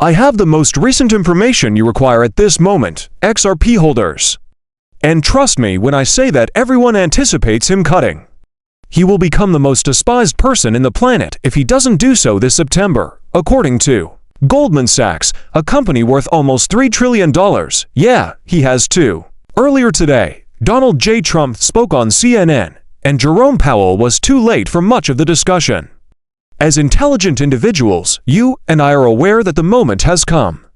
I have the most recent information you require at this moment, XRP holders. And trust me when I say that everyone anticipates him cutting. He will become the most despised person in the planet if he doesn't do so this September, according to Goldman Sachs, a company worth almost $3 trillion. Yeah, he has too. Earlier today, Donald J. Trump spoke on CNN, and Jerome Powell was too late for much of the discussion. As intelligent individuals, you and I are aware that the moment has come.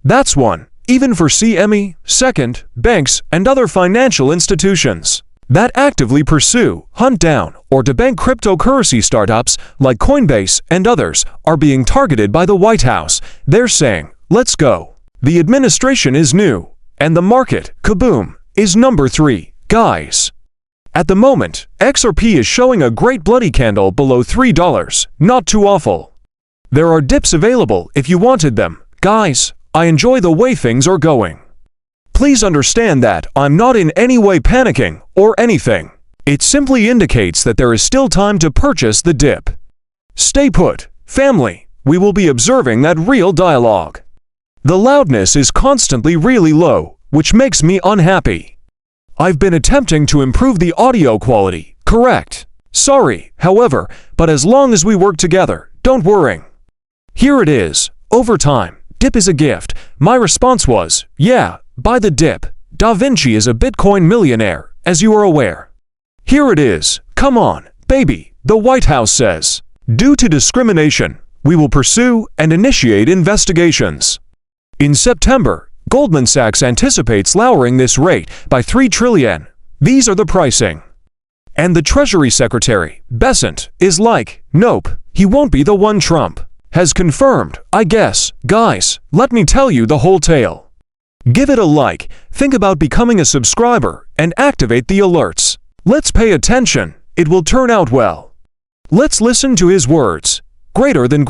That's one, even for 𝗙𝗶, banks, and other financial institutions that actively pursue, hunt down, or debunk cryptocurrency startups like Coinbase and others are being targeted by the White House. They're saying, let's go. The administration is new, and the market, kaboom, is number 3, guys. At the moment, XRP is showing a great bloody candle below $3, not too awful. There are dips available if you wanted them. Guys, I enjoy the way things are going. Please understand that I'm not in any way panicking or anything. It simply indicates that there is still time to purchase the dip. Stay put, family, we will be observing that real dialogue. The loudness is constantly really low, which makes me unhappy. I've been attempting to improve the audio quality, correct? Sorry, however, but as long as we work together, don't worry. Here it is, over time, dip is a gift. My response was, yeah, buy the dip. Da Vinci is a Bitcoin millionaire, as you are aware. Here it is, come on, baby, the White House says. Due to discrimination, we will pursue and initiate investigations. In September, Goldman Sachs anticipates lowering this rate by $3 trillion. These are the pricing. And the Treasury Secretary, 𝗙 is like, nope, he won't be the one Trump has confirmed, I guess. Guys, let me tell you the whole tale. Give it a like, think about becoming a subscriber, and activate the alerts. Let's pay attention, it will turn out well. Let's listen to his words. Greater than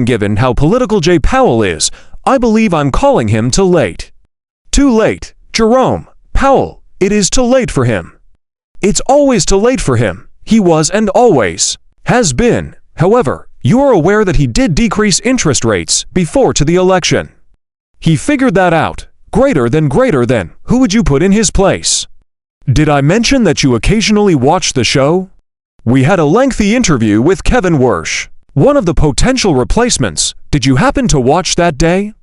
given how political J. Powell is, I believe I'm calling him too late. Too late, Jerome Powell, it is too late for him. It's always too late for him. He was and always has been. However, you are aware that he did decrease interest rates before to the election. He figured that out. Greater than, who would you put in his place? Did I mention that you occasionally watch the show? We had a lengthy interview with 𝗙𝗶, one of the potential replacements. Did you happen to watch that day?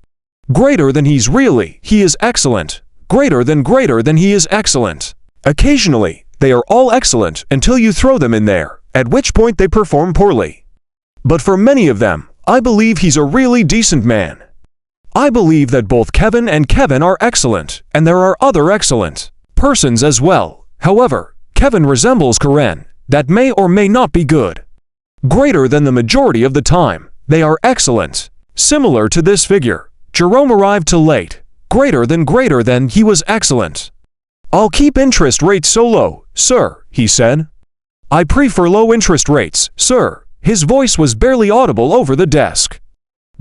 Greater than he is excellent. Greater than he is excellent. Occasionally, they are all excellent until you throw them in there, at which point they perform poorly. But for many of them, I believe he's a really decent man. I believe that both Kevin and Kevin are excellent, and there are other excellent persons as well. However, Kevin resembles Karen, that may or may not be good. Greater than the majority of the time, they are excellent. Similar to this figure, Jerome arrived too late. Greater than he was excellent. I'll keep interest rates so low, sir, he said. I prefer low interest rates, sir. His voice was barely audible over the desk.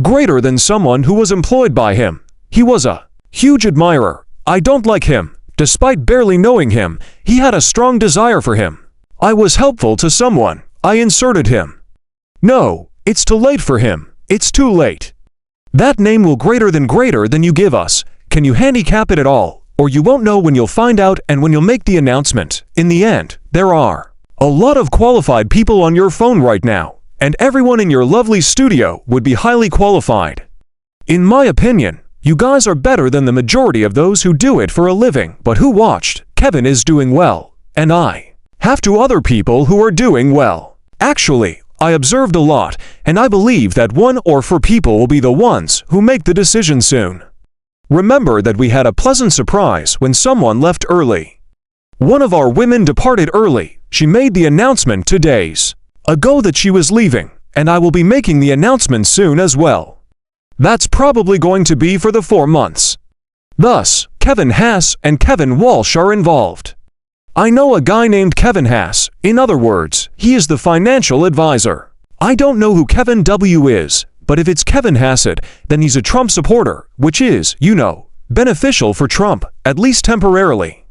Greater than someone who was employed by him. He was a huge admirer. I don't like him. Despite barely knowing him, he had a strong desire for him. I was helpful to someone. I inserted him. No, it's too late for him. It's too late. That name will greater than you give us. Can you handicap it at all? Or you won't know when you'll find out and when you'll make the announcement. In the end, there are a lot of qualified people on your phone right now, and everyone in your lovely studio would be highly qualified. In my opinion, you guys are better than the majority of those who do it for a living but who watched. Kevin is doing well, and I have to other people who are doing well. Actually, I observed a lot, and I believe that 1 or 4 people will be the ones who make the decision soon. Remember that we had a pleasant surprise when someone left early. One of our women departed early. She made the announcement 2 days ago that she was leaving, and I will be making the announcement soon as well. That's probably going to be for the 4 months. Thus, Kevin Hass and Kevin Walsh are involved. I know a guy named Kevin Hass. In other words, he is the financial advisor. I don't know who Kevin W is, but if it's Kevin Hassett, then he's a Trump supporter, which is, you know, beneficial for Trump, at least temporarily.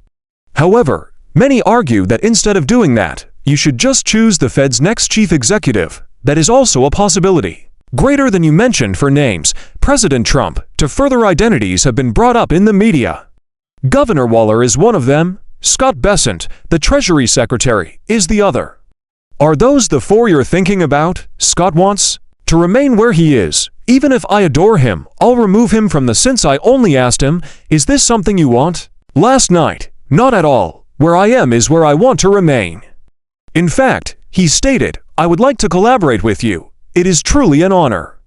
However, many argue that instead of doing that, you should just choose the Fed's next chief executive. That is also a possibility. Greater than you mentioned for names, President Trump to further identities have been brought up in the media. Governor Waller is one of them. Scott Bessent, the Treasury Secretary, is the other. Are those the four you're thinking about? Scott wants to remain where he is. Even if I adore him, I'll remove him from the since I only asked him, is this something you want? Last night, not at all. Where I am is where I want to remain. In fact, he stated, I would like to collaborate with you. It is truly an honor.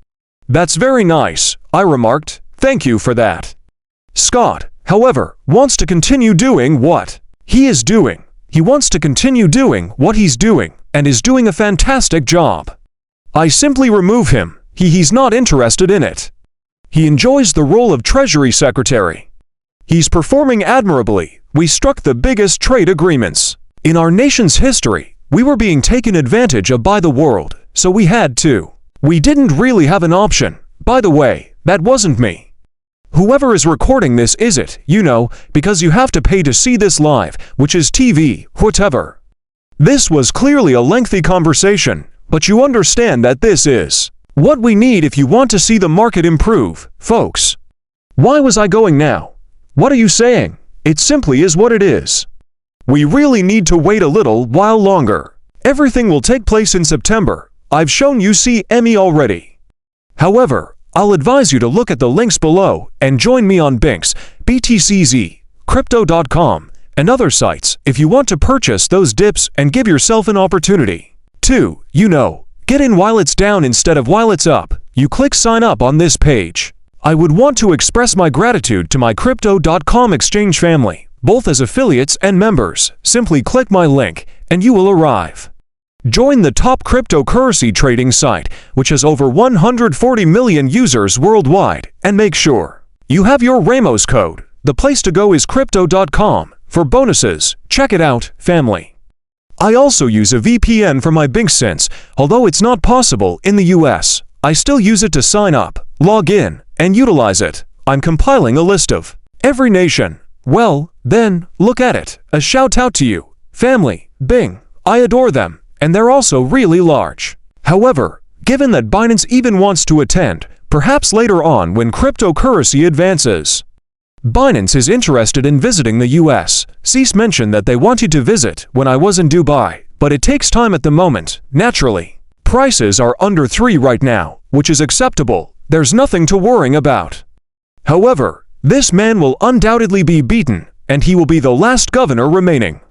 That's very nice, I remarked. Thank you for that. Scott, however, wants to continue doing what he is doing. He wants to continue doing what he's doing, and is doing a fantastic job. I simply remove him. He's not interested in it. He enjoys the role of Treasury Secretary. He's performing admirably. We struck the biggest trade agreements in our nation's history. We were being taken advantage of by the world, so we had to. We didn't really have an option. By the way, that wasn't me. Whoever is recording this is it, you know, because you have to pay to see this live, which is TV, whatever. This was clearly a lengthy conversation, but you understand that this is what we need if you want to see the market improve, folks. Why was I going now? What are you saying? It simply is what it is. We really need to wait a little while longer. Everything will take place in September. I've shown you CME already. However, I'll advise you to look at the links below and join me on Binx, BTCZ, Crypto.com, and other sites if you want to purchase those dips and give yourself an opportunity to, you know, get in while it's down instead of while it's up. You click sign up on this page. I would want to express my gratitude to my Crypto.com exchange family, both as affiliates and members. Simply click my link and you will arrive. Join the top cryptocurrency trading site, which has over 140 million users worldwide, and make sure you have your Ramos code. The place to go is Crypto.com for bonuses. Check it out, family. I also use a VPN for my Binx since, although it's not possible in the US, I still use it to sign up, log in, and utilize it. I'm compiling a list of every nation. Well, then, look at it. A shout out to you, family, Bing. I adore them, and they're also really large. However, given that Binance even wants to attend, perhaps later on when cryptocurrency advances, Binance is interested in visiting the US. Cease mentioned that they wanted to visit when I was in Dubai, but it takes time at the moment, naturally. Prices are under 3 right now, which is acceptable. There's nothing to worry about. However, this man will undoubtedly be beaten, and he will be the last governor remaining.